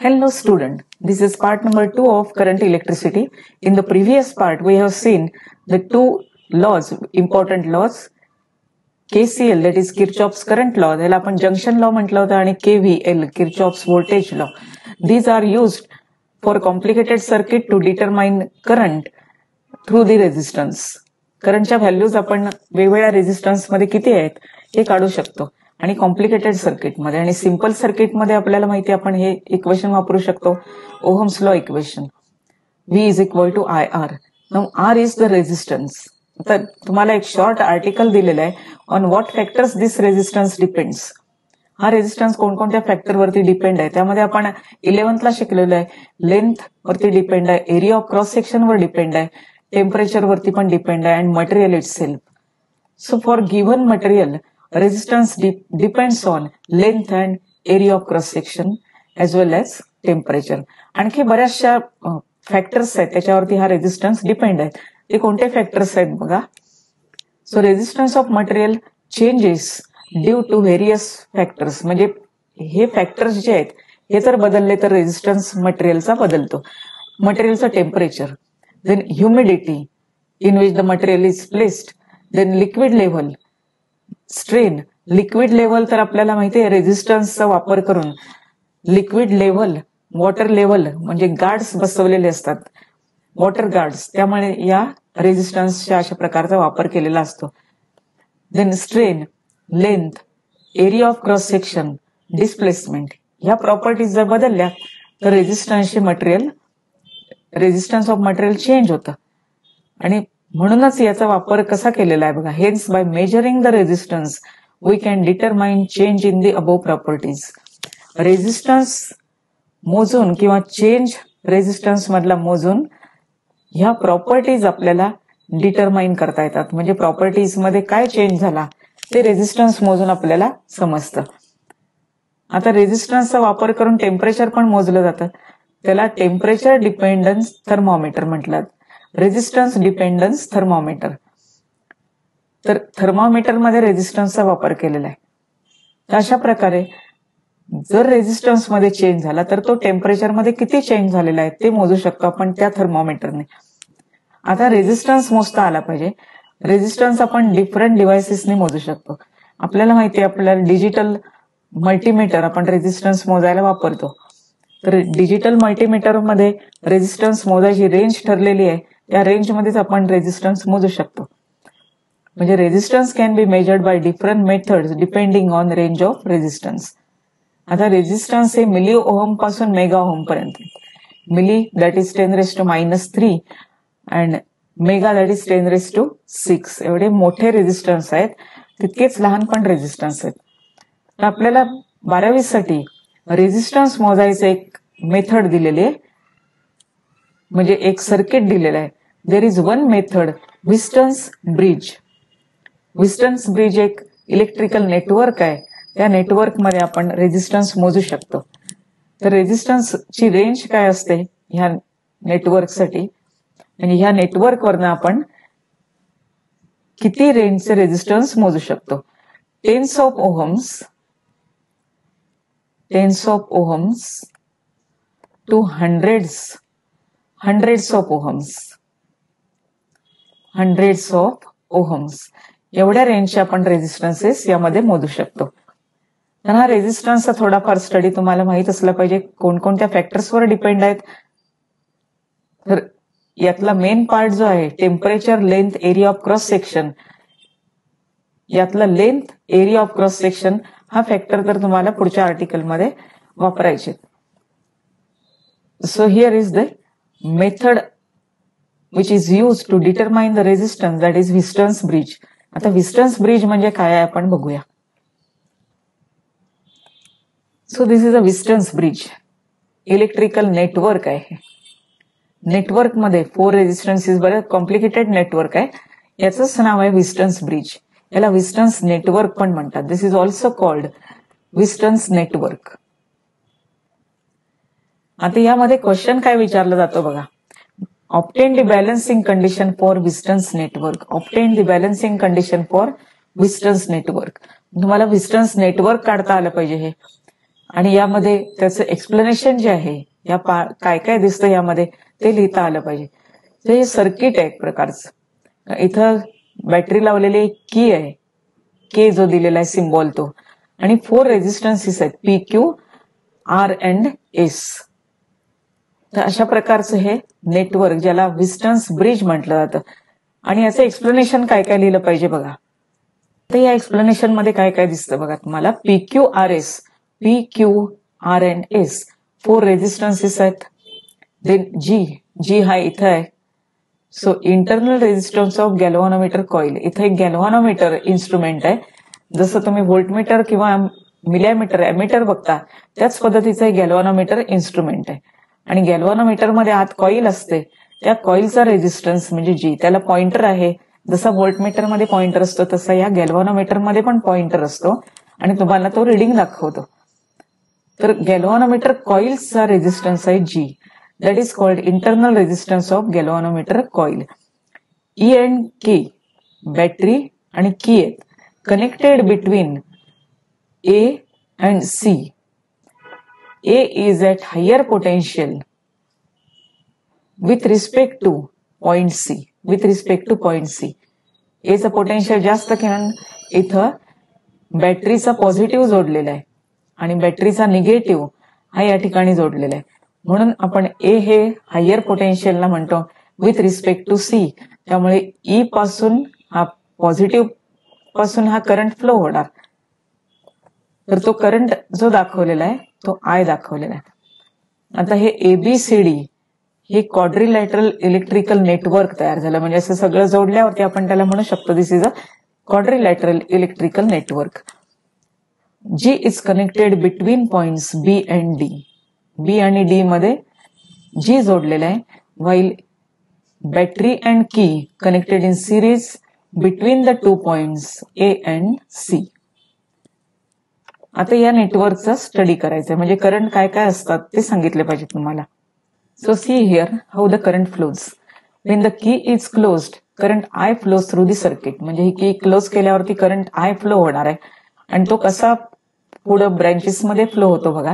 Hello student, this is part number 2 of current electricity. In the previous part we have seen the two laws, important laws, KCL that is Kirchhoff's current law, त्याला आपण junction law म्हटलं होतं, आणि KVL Kirchhoff's voltage law. These are used for complicated circuit to determine current through the resistance. करंटच्या values आपण वेगवेगळ्या resistance मध्ये किती आहेत हे काढू शकतो आणि कॉम्प्लिकेटेड सर्किट मध्ये आणि सिंपल सर्किट मध्ये आपल्याला माहिती आपण हे इक्वेशन वापरू शकतो, Ohm's law equation, V is equal to IR. Now R is the resistance. तर तुम्हाला एक शॉर्ट आर्टिकल दिलेलं आहे on what factors this resistance depends. हा रेझिस्टन्स कोणकोणत्या फॅक्टर वरती डिपेंड आहे त्यामध्ये आपण 11th ला शिकलेलो आहे. लेंथ वरती डिपेंड आहे, एरिया ऑफ क्रॉस सेक्शन वर डिपेंड आहे, टेम्परेचर वरती पण डिपेंड आहे, and material itself. So for given material resistance depends on length and area of cross section as well as temperature. आणखी बऱ्याचशा फॅक्टर्स आहेत त्याच्यावरती हा रेझिस्टन्स डिपेंड आहे. ते कोणते फॅक्टर्स आहेत बघा. So resistance of material changes due to various factors. म्हणजे हे फॅक्टर्स जे आहेत हे जर बदलले तर रेझिस्टन्स मटेरियलचा बदलतो. मटेरियलचं temperature, then humidity in which the material is placed, then liquid level, strain. Liquid level तर आपल्याला माहिती आहे रेझिस्टन्सचा वापर करून लिक्विड लेवल, वॉटर लेवल म्हणजे गार्ड्स बसवलेले असतात, वॉटर गार्ड्स, त्यामुळे या रेझिस्टन्सच्या अशा प्रकारचा वापर केलेला असतो. Then strain, length, area of cross section, displacement, ह्या प्रॉपर्टीज जर बदलल्या तर रेझिस्टन्स ऑफ मटेरियल चेंज होतं. आणि म्हणूनच याचा वापर कसा केलेला आहे बघा. Hence by measuring the resistance we can determine change in the above properties. Resistance मोजून किंवा चेंज रेझिस्टन्स मधला मोजून ह्या प्रॉपर्टीज आपल्याला डिटरमाइन करता येतात. म्हणजे प्रॉपर्टीज मध्ये काय चेंज झाला ते रेझिस्टन्स मोजून आपल्याला समजतं. आता रेझिस्टन्सचा वापर करून टेम्परेचर पण मोजलं जातं, त्याला टेम्परेचर डिपेंडन्स थर्मोमीटर म्हटलं, रेझिस्टन्स डिपेंडन्स थर्मोमीटर. तर थर्मोमीटर मध्ये रेझिस्टन्सचा वापर केलेला आहे. तर अशा प्रकारे जर रेझिस्टन्स मध्ये चेंज झाला तर तो टेम्परेचर मध्ये किती चेंज झालेला आहे ते मोजू शकतो आपण त्या थर्मोमीटरने. आता रेझिस्टन्स मोजता आला पाहिजे. रेझिस्टन्स आपण डिफरंट डिव्हाइसेसने मोजू शकतो. आपल्याला माहिती आहे आपल्याला डिजिटल मल्टीमीटर आपण रेझिस्टन्स मोजायला वापरतो. तर डिजिटल मल्टीमीटर मध्ये रेझिस्टन्स मोजायची रेंज ठरलेली आहे, त्या रेंजमध्येच आपण रेझिस्टन्स मोजू शकतो. म्हणजे resistance can be measured by different methods depending on range of resistance. आता रेझिस्टन्स हे मिली ओहम पासून मेगा ओहम पर्यंत. Milli that is 10⁻³ and mega that is 10⁻⁶. एवढे मोठे रेझिस्टन्स आहेत, तितकेच लहान पण रेझिस्टन्स आहेत. तर आपल्याला 12वी साठी रेझिस्टन्स मोजायचं एक मेथड दिलेली आहे, म्हणजे एक सर्किट दिलेलं आहे. There is one method, Wheatstone bridge. Wheatstone bridge एक इलेक्ट्रिकल नेटवर्क आहे, त्या नेटवर्क मध्ये आपण रेझिस्टन्स मोजू शकतो. तर रेझिस्टन्सची रेंज काय असते ह्या नेटवर्कसाठी, आणि ह्या नेटवर्क वरनं आपण किती रेंजचे रेझिस्टन्स मोजू शकतो. Tens of ohms to hundreds of ohms एवढ्या रेंजचे आपण रेझिस्टन्सेस यामध्ये मोजू शकतो. तर हा रेझिस्टन्सचा थोडाफार स्टडी तुम्हाला माहित असला पाहिजे, कोणकोणत्या फॅक्टर्सवर डिपेंड आहेत. तर यातला मेन पार्ट जो आहे temperature, length, area of cross section, यातला length, area of cross section हा फॅक्टर तर तुम्हाला पुढच्या आर्टिकल मध्ये वापरायचे. So here is the method which is use to determine the resistance, that is Wheatstone bridge. आता व्हिस्टन्स ब्रिज म्हणजे काय आहे आपण बघूया. So this is a Wheatstone bridge. Electrical network आहे. नेटवर्क मध्ये 4 रेझिस्टन्सेस, बरेच कॉम्प्लिकेटेड नेटवर्क आहे. याचंच नाव आहे व्हिस्टन्स ब्रिज. याला व्हिस्टन्स नेटवर्क पण म्हणतात. This is also called Wheatstone network. आता यामध्ये क्वेश्चन काय विचारला जातो बघा. Obtain the balancing condition for Wheatstone network. Obtain the balancing condition for Wheatstone network. तुम्हाला व्हिस्टन्स नेटवर्क काढता आलं पाहिजे. हे आणि यामध्ये त्याचं एक्सप्लेनेशन जे आहे, या काय काय दिसतं यामध्ये ते लिहिता आलं पाहिजे. तर हे सर्किट आहे एक प्रकारचं. इथं बॅटरी लावलेली की आहे, के जो दिलेला आहे सिम्बॉल तो, आणि 4 रेझिस्टन्सेस आहेत P, Q, R and S. तर अशा प्रकारचं हे नेटवर्क, ज्याला व्हिस्टन्स ब्रिज म्हटलं जातं. आणि याचं एक्सप्लेनेशन काय काय लिहिलं पाहिजे बघा. तर या एक्सप्लेनेशन मध्ये काय काय दिसतं बघा तुम्हाला. P Q R S, P Q R and S 4 resistances आहेत. देन जी हा इथं आहे. So internal resistance of galvanometer coil. इथं एक गॅल्व्हॅनोमीटर इन्स्ट्रुमेंट आहे. जसं तुम्ही व्होल्टमीटर किंवा मिलीमीटर एमीटर बघता त्याच पद्धतीचं एक गॅल्व्हॅनोमीटर इन्स्ट्रुमेंट आहे. आणि गॅल्व्हॅनोमीटर मध्ये आत कॉइल असते, त्या कॉइलचा रेझिस्टन्स म्हणजे जी, त्याला पॉइंटर आहे. जसा व्होल्टमीटर मध्ये पॉइंटर असतो तसा या गॅल्व्हॅनोमीटर मध्ये पण पॉइंटर असतो आणि तुम्हाला तो रिडिंग दाखवतो. तर गॅल्व्हॅनोमीटर कॉइलचा रेझिस्टन्स आहे G, that is called internal resistance of galvanometer coil. E and K battery आणि की आहेत, connected between A and C. A is at higher potential with respect to point C. With respect to point C. A चा potential जास्त कारण इथं बॅटरीचा positive जोडलेला आहे आणि बॅटरीचा निगेटिव्ह हा या ठिकाणी जोडलेला आहे. म्हणून आपण ए हे हायर पोटेन्शियलला म्हणतो विथ रिस्पेक्ट टू सी. त्यामुळे ई पासून हा पॉझिटिव्ह पासून हा करंट फ्लो होणार. तर तो करंट जो दाखवलेला आहे तो आय दाखवलेला आहे. आता हे एबीसीडी हे क्वाड्रिलॅटरल इलेक्ट्रिकल नेटवर्क तयार झालं. म्हणजे असं सगळं जोडल्यावरती आपण त्याला म्हणू शकतो this is a quadrilateral electrical network. G is connected between points B and D. B आणि डी मध्ये जी जोडलेलं आहे, while battery and key connected in series between the 2 points A and C. आता या नेटवर्कचा स्टडी करायचा, म्हणजे current काय काय असतात ते सांगितले पाहिजे तुम्हाला. So see here how the current flows. Wien the key is closed current I flows through the circuit. म्हणजे ही की क्लोज केल्यावरती करंट आय फ्लो होणार आहे. आणि तो कसा पुढे ब्रँचेस मध्ये फ्लो होतो बघा.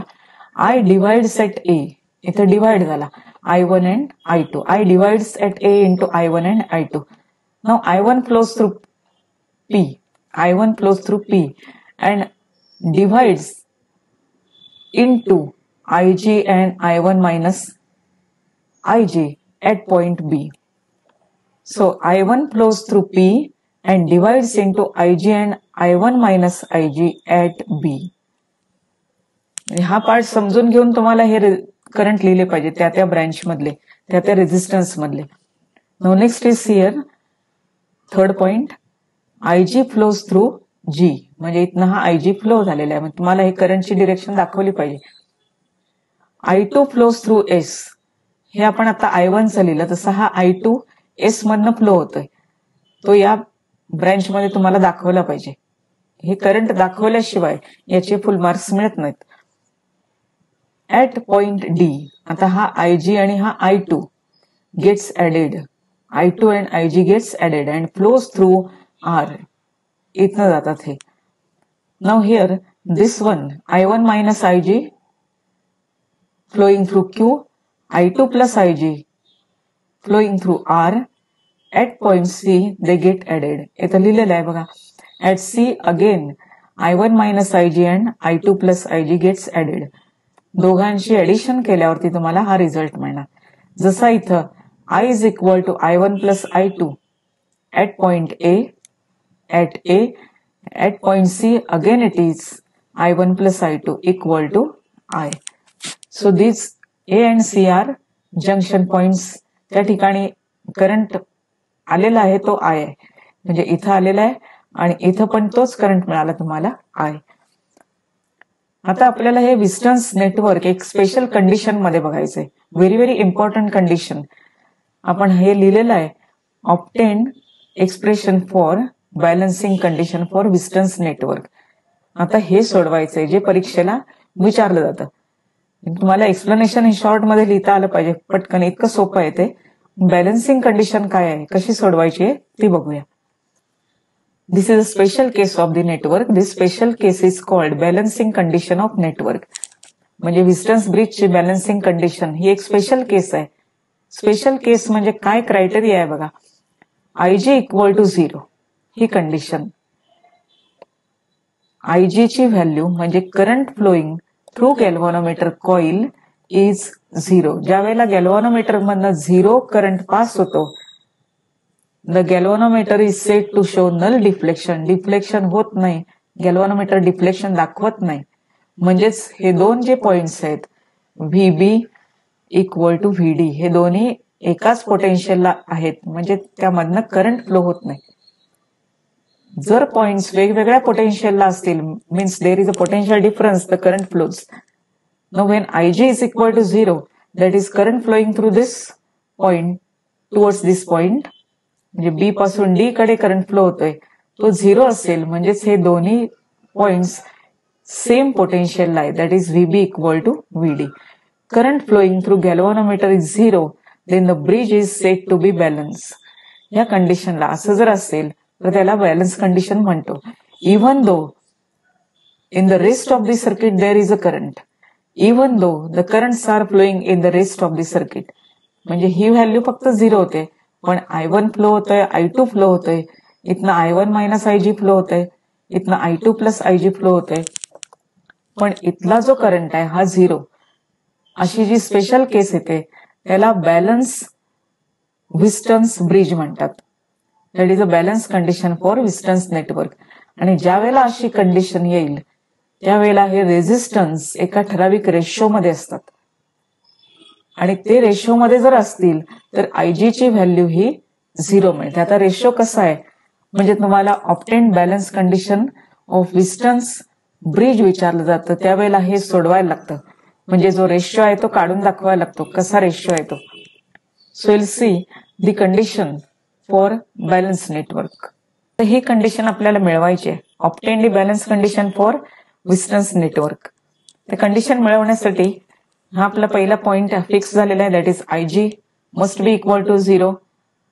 आय डिवाइड्स एट ए, इथे डिवाइड झाला I1 and I2. I divides at A into I1 and I2. Now I1 flows through P. I1 flows through P and divides into Ig and I1 minus Ig at point B. So I1 flows through P and divides into Ig and I1 minus Ig at B. हा part समजून घेऊन तुम्हाला हे current लिहिले पाहिजे त्या त्या branch मधले, त्या त्या रेझिस्टन्स मधले. Now next is here third point. Ig flows through G, म्हणजे इथनं हा आयजी फ्लो झालेला आहे. म्हणजे तुम्हाला हे करंटची डिरेक्शन दाखवली पाहिजे. I2 flows through S. हे आपण आता I1 चं लिहिलं, तसं हा I2 एस मधनं फ्लो होतोय. तो या ब्रँच मध्ये तुम्हाला दाखवला पाहिजे. हे करंट दाखवल्याशिवाय याचे फुल मार्क्स मिळत नाहीत. ऍट पॉइंट डी आता हा आयजी आणि हा I2 gets added. I2 and Ig gets added and flows through R. इथनं जातात हे. Now here this one I1 minus Ig flowing through Q, I2 plus Ig flowing through R. At point C they get added. इथं लिहिलेलं आहे बघा. At C again I1 minus Ig and I2 plus Ig gets added. दोघांची addition केल्यावरती तुम्हाला हा result मिळणार. जसा इथं I is equal to I1 plus I2 at point A. At A, at point C, again it is I1 plus I2 equal to I. So these A and C are junction points. त्या ठिकाणी current आलेला आहे तो I आहे. म्हणजे इथं आलेला आहे आणि इथं पण तोच करंट मिळाला तुम्हाला I. आता आपल्याला हे व्हिस्टन्स नेटवर्क एक स्पेशल कंडिशन मध्ये बघायचंय. Very very important condition. आपण हे लिहिलेलं आहे. Obtain expression for balancing condition for Wheatstone network. आता हे सोडवायचंय जे परीक्षेला विचारलं जातं. तुम्हाला एक्सप्लेनेशन हे शॉर्ट मध्ये लिहिता आलं पाहिजे पटकन. इतकं सोपं आहे ते. बॅलन्सिंग कंडिशन काय आहे, कशी सोडवायची आहे ती बघूया. This is a special case of the network. This special case is called balancing condition of network. म्हणजे व्हिस्टन्स ब्रिजची बॅलन्सिंग कंडिशन ही एक स्पेशल केस आहे. स्पेशल केस म्हणजे काय क्रायटेरिया आहे बघा. IG इक्वल टू 0 ही कंडिशन. IG ची व्हॅल्यू म्हणजे current flowing through galvanometer coil is 0. ज्या वेळेला गॅल्व्हॅनोमीटर मधनं 0 करंट पास होतो, the galvanometer is set to show null deflection. Deflection होत नाही, गॅल्व्हॅनोमीटर डिफ्लेक्शन दाखवत नाही. म्हणजेच हे दोन जे पॉइंट्स आहेत VB इक्वल टू VD हे दोन्ही एकाच पोटेन्शियलला आहेत, म्हणजे त्यामधनं करंट फ्लो होत नाही. जर पॉइंट्स वेगवेगळ्या पोटेन्शियलला असतील, means there is a potential difference, the current flows. Now when IG is equal to 0, that is current flowing through this point towards this point, म्हणजे B पासून D कडे करंट फ्लो होतोय, तो 0 असेल म्हणजेच हे दोन्ही पॉइंट्स सेम पोटेन्शियलला आहे, that is VB equal to VD. Current flowing through galvanometer is 0, then the bridge is set to be balance. या कंडिशनला असं जर असेल तर त्याला बॅलन्स कंडिशन म्हणतो. Even though in the rest of the circuit there is a current, even though the currents are flowing in the rest of the circuit. म्हणजे ही व्हॅल्यू फक्त 0 होते, पण I1 फ्लो होतोय, I2 फ्लो होतोय, इथनं I1 minus IG flow होतोय, इथनं I2 प्लस IG फ्लो होतोय, पण इथला जो करंट आहे हा 0. अशी जी स्पेशल केस येते त्याला बॅलन्स व्हिस्टन्स ब्रिज म्हणतात. That is a balance condition for Wheatstone network. आणि ज्या वेळेला अशी कंडिशन येईल त्यावेळेला हे रेझिस्टन्स एका ठराविक रेशो मध्ये असतात, आणि ते रेशो मध्ये जर असतील तर IG ची व्हॅल्यू ही 0 मिळते. आता रेशो कसा आहे म्हणजे तुम्हाला obtained balance condition of Wheatstone bridge विचारलं जातं, त्यावेळेला हे सोडवायला लागतं. म्हणजे जो रेशो आहे तो काढून दाखवायला लागतो, कसा रेशो आहे तो. So will see the condition for balance network. तर ही कंडिशन आपल्याला मिळवायची आहे, obtained balance condition for Wheatstone network. ते कंडिशन मिळवण्यासाठी हा आपला पहिला पॉइंट फिक्स झालेला आहे, that is IG must be equal to 0.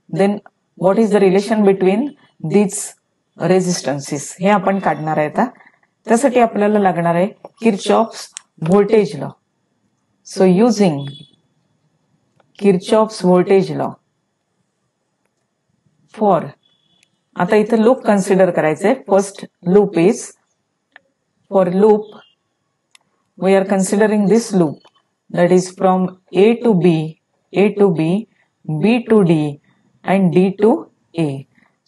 Then what is the relation between these resistances हे आपण काढणार आहे. आता त्यासाठी आपल्याला लागणार आहे Kirchhoff's voltage law. So using Kirchhoff's voltage law for, आता इथं लूप कन्सिडर करायचंय. First loop is for loop we are considering this loop that is from A to B, A to B, B to D and D to A.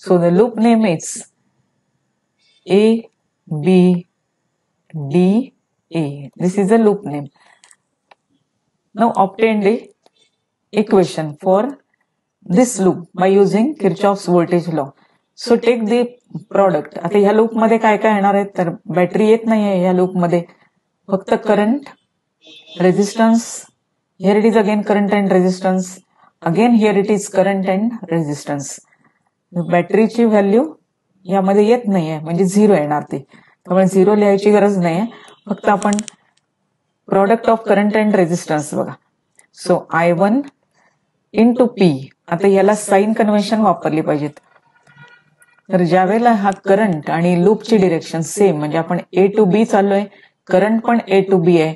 So the loop name is A, B, D, A. This is the loop name. Now obtain the equation for this loop by using Kirchhoff's voltage law. So take the product. आता ह्या loop मध्ये काय काय येणार आहे तर battery येत नाहीये ह्या लूप मध्ये, फक्त current, resistance. Here it is again current and resistance, again here it is current and resistance. बॅटरीची व्हॅल्यू यामध्ये येत नाहीये म्हणजे 0 येणार ती, त्यामुळे 0 लिहायची गरज नाहीये, फक्त आपण product of current and resistance बघा. So I1 into P. आता याला साइन कन्व्हेन्शन वापरली पाहिजेत. तर ज्या वेळेला हा करंट आणि लूपची डिरेक्शन सेम, म्हणजे आपण A टू B चाललोय, करंट पण A टू B आहे,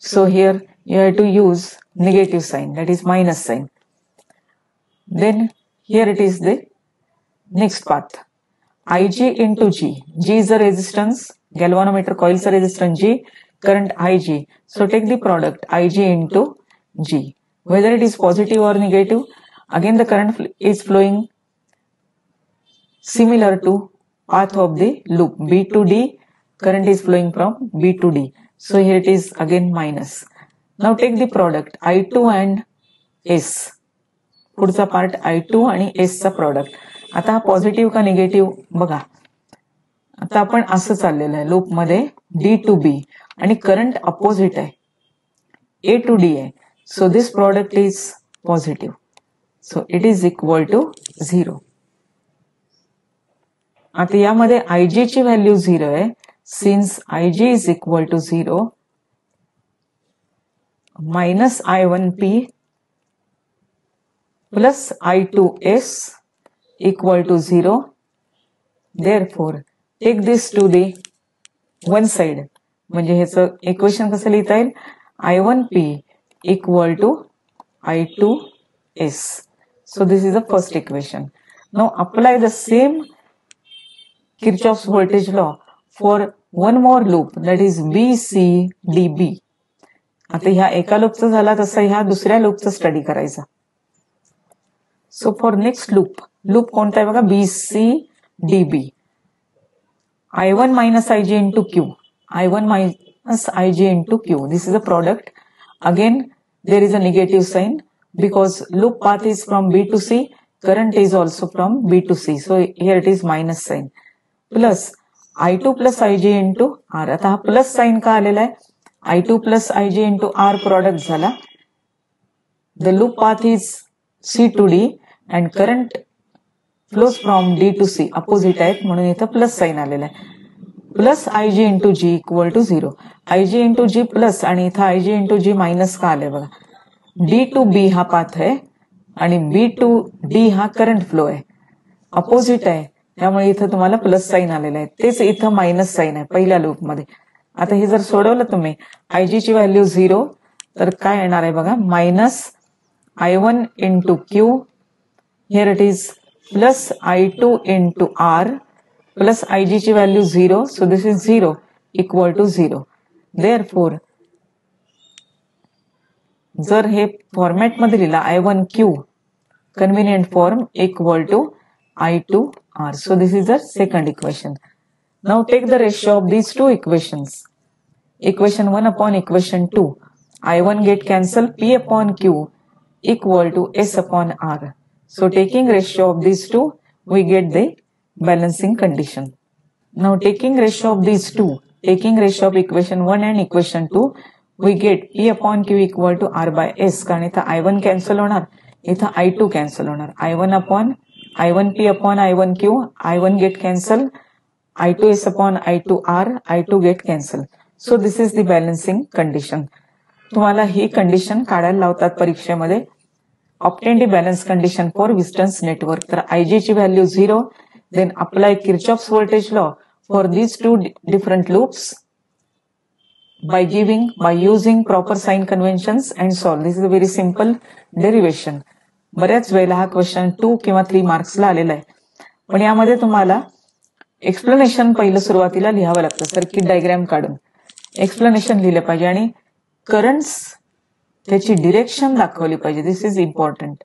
so here you have to use negative sign, that is minus sign. Then here it is the next path. IG into G. G is the resistance, galvanometer कॉइलचा resistance G, current IG. So take the product IG into G. Whether it is positive or negative, again the current is flowing similar to path of the loop B to D. Current is flowing from B to D. So here it is again minus. Now take the product I2 and S. पुढचा part I2 आणि S चा product. आता हा positive का negative बघा. आता आपण असं चाललेलं आहे लूप मध्ये D to B आणि करंट अपोजिट आहे, A to D आहे. So this product is positive. So it is equal to 0. आता यामध्ये IG ची व्हॅल्यू 0 आहे. Since IG is equal to 0, minus I1P plus I2S equal to 0. Therefore, take this to the one side. म्हणजे ह्याचं equation कसं लिहिता येईल, I1P equal to I2S. So this is the first equation. Now apply the same Kirchhoff's voltage law for one more loop, that is BCDB. आता ह्या एका लूपचा झाला तसा ह्या दुसऱ्या लूपचा स्टडी करायचा. सो फॉर नेक्स्ट लूप कोणता आहे बघा, BCDB. I1 minus Ig into Q. I1 minus Ig into Q. This is a product. Again, there is a negative sign because loop path is from B to C. Current is also from B to C. So here it is minus sign. Plus I2 plus Ig into R. आता हा plus sign का आलेला आहे, I2 plus Ig into R product झाला. The loop path is C to D and current flows from D to C. Opposite आहेत म्हणून इथं plus sign आलेला आहे. Plus Ig into G equal to 0. Ig into G plus आणि इथं Ig into G minus का आलंय बघा. D to B हा पाथ आहे आणि B to D हा करंट फ्लो आहे, अपोजिट आहे, त्यामुळे इथं तुम्हाला प्लस साइन आलेला आहे. तेच इथं मायनस साइन आहे पहिल्या लूप मध्ये. आता हे जर सोडवलं तुम्ही Ig ची व्हॅल्यू 0 तर काय येणार आहे बघा, minus I1 into Q. Here it is plus I2 into R plus Ig ची value 0. So this is 0 equal to 0. Therefore, जर हे फॉर्मॅट मध्ये लिहिला I1Q convenient form equal to I2R. So this is the second equation. Now take the ratio of these two equations. Equation 1 upon equation 2. I1 get cancel, P upon Q equal to S upon R. So taking ratio of these two, we get the balancing condition. Now taking ratio of these two, taking ratio of equation 1 and equation 2, we get P upon Q equal to R by S. कारण इथं I1 cancel होणार, इथं I2 cancel होणार. I1P upon I1Q, I1 get cancel, I2S upon I2R, I2 get cancel. So this is the balancing condition. तुम्हाला ही condition काढायला लावतात परीक्षेमध्ये. Obtain the balance condition for Wheaton's network. तर Ig ची value 0. Then apply Kirchhoff's voltage law for these two different loops by using proper sign conventions and solve. This is a very simple derivation. बऱ्याच वेळेला हा question 2 किंवा 3 मार्क्सला आलेला आहे, पण यामध्ये तुम्हाला एक्सप्लेनेशन पहिलं सुरुवातीला लिहावं लागतं. सर्किट डायग्राम काढून एक्सप्लेनेशन लिहिलं पाहिजे आणि करंट्स त्याची डिरेक्शन दाखवली पाहिजे. दिस इज इम्पॉर्टंट.